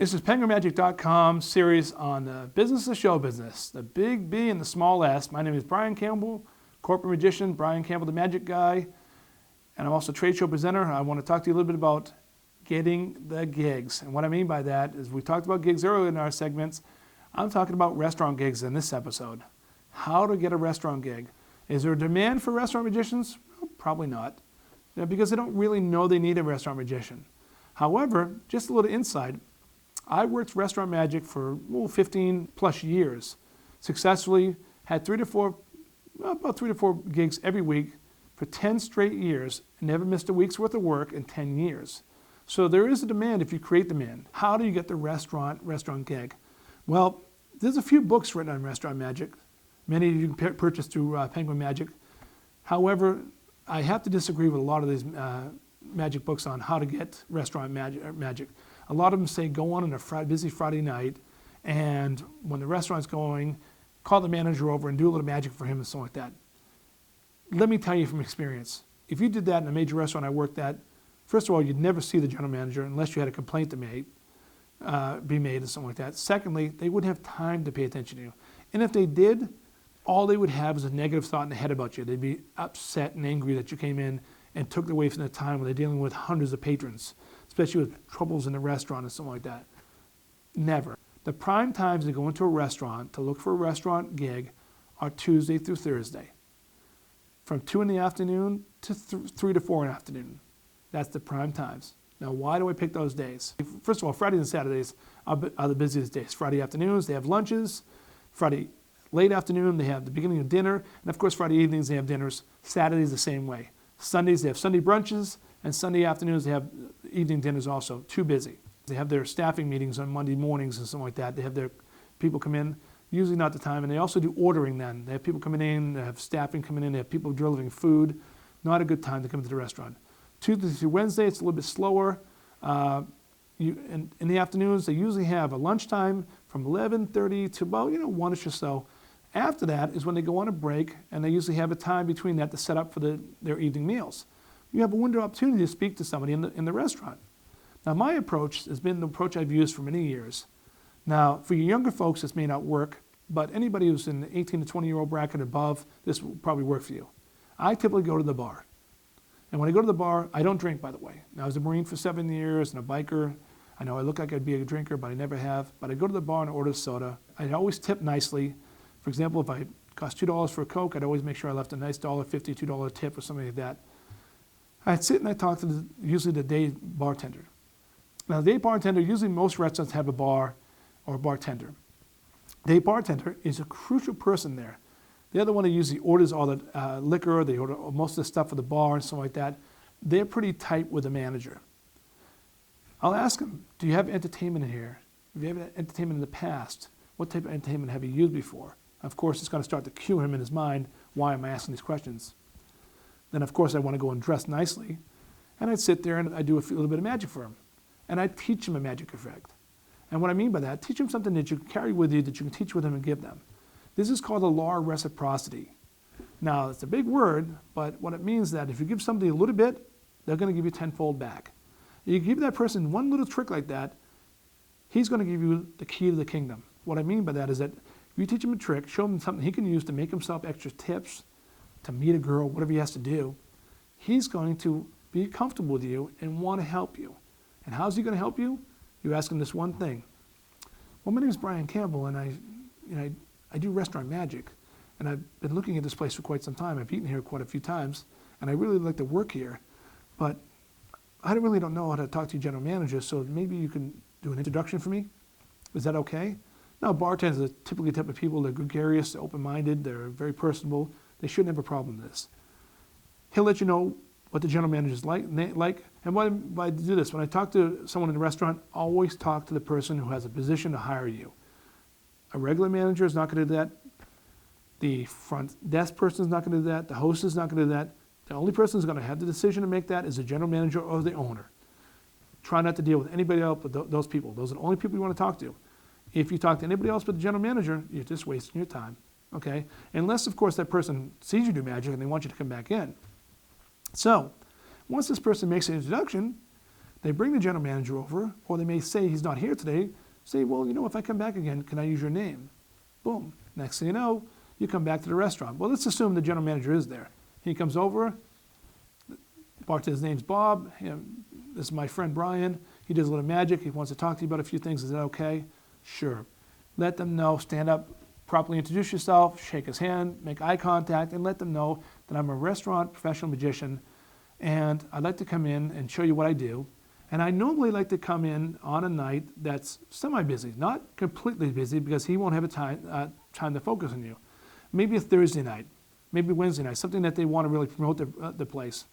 This is PenguinMagic.com series on the business of show business, the big B and the small S. My name is Brian Campbell, corporate magician, Brian Campbell, the magic guy, and I'm also a trade show presenter. I want to talk to you a little bit about getting the gigs. And what I mean by that is we talked about gigs earlier in our segments. I'm talking about restaurant gigs in this episode. How to get a restaurant gig. Is there a demand for restaurant magicians? Well, probably not, because they don't really know they need a restaurant magician. However, just a little insight. I worked restaurant magic for 15 plus years, successfully had about three to four gigs every week for 10 straight years, never missed a week's worth of work in 10 years. So there is a demand if you create demand. How do you get the restaurant gig? Well, there's a few books written on restaurant magic. Many you can purchase through Penguin Magic. However, I have to disagree with a lot of these magic books on how to get restaurant magic. A lot of them say go on a busy Friday night, and when the restaurant's going, call the manager over and do a little magic for him and something like that. Let me tell you from experience, if you did that in a major restaurant I worked at, first of all, you'd never see the general manager unless you had a complaint to be made and something like that. Secondly, they wouldn't have time to pay attention to you. And if they did, all they would have is a negative thought in the head about you. They'd be upset and angry that you came in and took away from the time when they're dealing with hundreds of patrons, especially with troubles in the restaurant and something like that. Never. The prime times to go into a restaurant to look for a restaurant gig are Tuesday through Thursday, from 2 in the afternoon to 3 to 4 in the afternoon. That's the prime times. Now, why do I pick those days? First of all, Fridays and Saturdays are the busiest days. Friday afternoons, they have lunches. Friday late afternoon, they have the beginning of dinner. And of course, Friday evenings, they have dinners. Saturdays, the same way. Sundays, they have Sunday brunches. And Sunday afternoons, they have evening dinners also. Too busy. They have their staffing meetings on Monday mornings and something like that. They have their people come in, usually not the time. And they also do ordering then. They have people coming in, they have staffing coming in, they have people delivering food. Not a good time to come to the restaurant. Tuesday through Wednesday, it's a little bit slower. In the afternoons, they usually have a lunchtime from 11:30 to about 1ish or so. After that is when they go on a break, and they usually have a time between that to set up for their evening meals. You have a window of opportunity to speak to somebody in the restaurant. Now, my approach has been the approach I've used for many years. Now, for your younger folks, this may not work, but anybody who's in the 18 to 20-year-old bracket above, this will probably work for you. I typically go to the bar. And when I go to the bar, I don't drink, by the way. Now, I was a Marine for 7 years and a biker. I know I look like I'd be a drinker, but I never have. But I go to the bar and order soda. I'd always tip nicely. For example, if I cost $2 for a Coke, I'd always make sure I left a nice $1.50, $2 tip or something like that. I'd sit and I'd talk to usually the day bartender. Now, the day bartender, usually most restaurants have a bar or a bartender. Day bartender is a crucial person there. They're the one who usually orders all the liquor, they order most of the stuff for the bar and something like that. They're pretty tight with the manager. I'll ask them, do you have entertainment in here? Have you had entertainment in the past? What type of entertainment have you used before? Of course, it's going to start to cue him in his mind, why am I asking these questions? Then, of course, I want to go and dress nicely. And I'd sit there and I'd do a little bit of magic for him. And I'd teach him a magic effect. And what I mean by that, teach him something that you can carry with you, that you can teach with him and give them. This is called the law of reciprocity. Now, it's a big word, but what it means is that if you give somebody a little bit, they're going to give you tenfold back. You give that person one little trick like that, he's going to give you the key to the kingdom. What I mean by that is that if you teach him a trick, show him something he can use to make himself extra tips, to meet a girl, whatever he has to do, he's going to be comfortable with you and want to help you. And how's he going to help you? You ask him this one thing. Well, my name is Brian Campbell, and I do restaurant magic. And I've been looking at this place for quite some time. I've eaten here quite a few times, and I really like to work here. But I really don't know how to talk to your general manager, so maybe you can do an introduction for me? Is that okay? Now, bartenders are typically the type of people, they're gregarious, they're open-minded, they're very personable. They shouldn't have a problem with this. He'll let you know what the general manager's like. And why I do this, when I talk to someone in the restaurant, always talk to the person who has a position to hire you. A regular manager is not going to do that. The front desk person is not going to do that. The host is not going to do that. The only person who's going to have the decision to make that is the general manager or the owner. Try not to deal with anybody else but those people. Those are the only people you want to talk to. If you talk to anybody else but the general manager, you're just wasting your time. Okay? Unless, of course, that person sees you do magic and they want you to come back in. So, once this person makes an introduction, They bring the general manager over, or they may say he's not here today. Say, well, if I come back again, can I use your name? Boom. Next thing you know, you come back to the restaurant. Well, let's assume the general manager is there. He comes over. Bartender's name's Bob. This is my friend Brian. He does a little magic. He wants to talk to you about a few things. Is that okay? Sure. Let them know. Stand up, properly introduce yourself, shake his hand, make eye contact, and let them know that I'm a restaurant professional magician, and I'd like to come in and show you what I do. And I normally like to come in on a night that's semi-busy, not completely busy, because he won't have a time to focus on you. Maybe a Thursday night, maybe Wednesday night, something that they want to really promote the place.